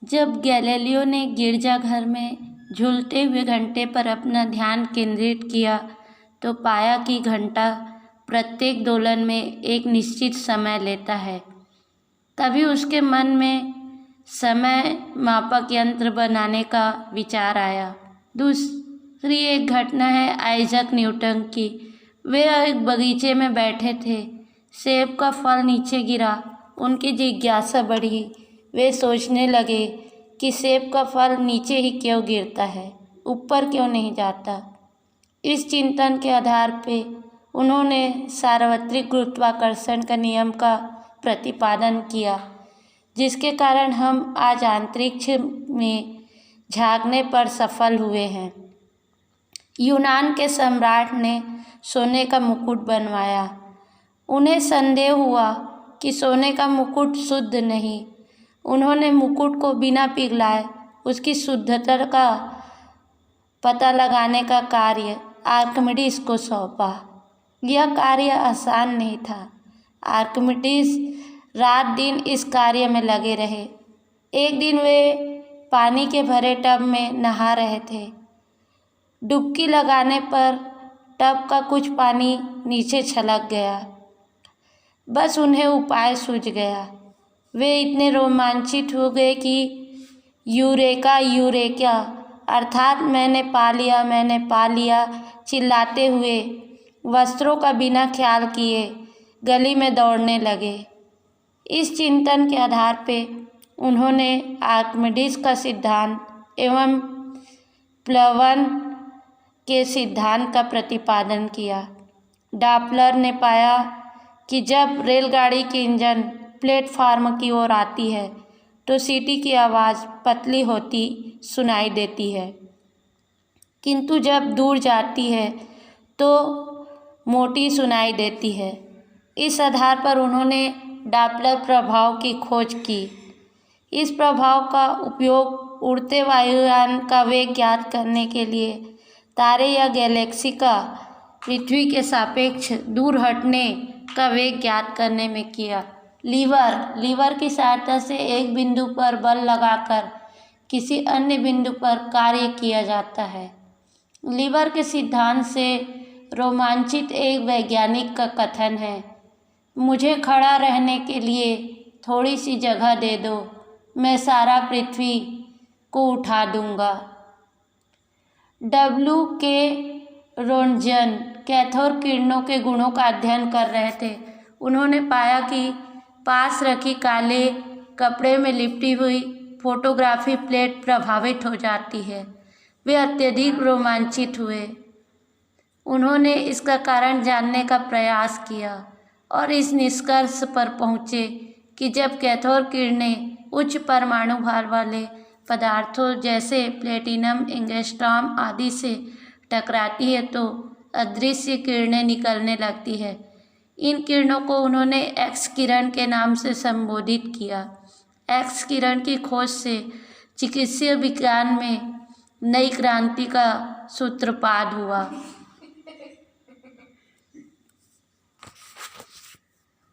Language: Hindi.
जब गैलीलियो ने गिरजाघर में झूलते हुए घंटे पर अपना ध्यान केंद्रित किया तो पाया कि घंटा प्रत्येक दोलन में एक निश्चित समय लेता है। तभी उसके मन में समय मापक यंत्र बनाने का विचार आया। दूसरी एक घटना है आइजैक न्यूटन की। वे एक बगीचे में बैठे थे। सेब का फल नीचे गिरा। उनकी जिज्ञासा बढ़ी। वे सोचने लगे कि सेब का फल नीचे ही क्यों गिरता है, ऊपर क्यों नहीं जाता। इस चिंतन के आधार पे उन्होंने सार्वत्रिक गुरुत्वाकर्षण का नियम का प्रतिपादन किया, जिसके कारण हम आज अंतरिक्ष में झांकने पर सफल हुए हैं। यूनान के सम्राट ने सोने का मुकुट बनवाया। उन्हें संदेह हुआ कि सोने का मुकुट शुद्ध नहीं। उन्होंने मुकुट को बिना पिघलाए उसकी शुद्धता का पता लगाने का कार्य आर्किमिडीज को सौंपा। यह कार्य आसान नहीं था। आर्किमिडीज रात दिन इस कार्य में लगे रहे। एक दिन वे पानी के भरे टब में नहा रहे थे। डुबकी लगाने पर टब का कुछ पानी नीचे छलक गया। बस उन्हें उपाय सूझ गया। वे इतने रोमांचित हो गए कि यूरेका यूरेका अर्थात मैंने पा लिया चिल्लाते हुए वस्त्रों का बिना ख्याल किए गली में दौड़ने लगे। इस चिंतन के आधार पे उन्होंने आर्किमिडीज का सिद्धांत एवं प्लवन के सिद्धांत का प्रतिपादन किया। डॉपलर ने पाया कि जब रेलगाड़ी की इंजन प्लेटफार्म की ओर आती है तो सीटी की आवाज़ पतली होती सुनाई देती है, किंतु जब दूर जाती है तो मोटी सुनाई देती है। इस आधार पर उन्होंने डॉपलर प्रभाव की खोज की। इस प्रभाव का उपयोग उड़ते वायुयान का वेग ज्ञात करने के लिए तारे या गैलेक्सी का पृथ्वी के सापेक्ष दूर हटने का वेग ज्ञात करने में किया। लीवर की सहायता से एक बिंदु पर बल लगाकर किसी अन्य बिंदु पर कार्य किया जाता है। लीवर के सिद्धांत से रोमांचित एक वैज्ञानिक का कथन है, मुझे खड़ा रहने के लिए थोड़ी सी जगह दे दो, मैं सारा पृथ्वी को उठा दूंगा। W.K. रोन्टजन कैथोड किरणों के गुणों का अध्ययन कर रहे थे। उन्होंने पाया कि पास रखी काले कपड़े में लिपटी हुई फोटोग्राफी प्लेट प्रभावित हो जाती है। वे अत्यधिक रोमांचित हुए। उन्होंने इसका कारण जानने का प्रयास किया और इस निष्कर्ष पर पहुँचे कि जब कैथोड किरणें उच्च परमाणु भार वाले पदार्थों जैसे प्लेटिनम, एंगस्ट्रॉम आदि से टकराती है तो अदृश्य किरणें निकलने लगती है। इन किरणों को उन्होंने एक्स किरण के नाम से संबोधित किया। एक्स किरण की खोज से चिकित्सीय विज्ञान में नई क्रांति का सूत्रपात हुआ।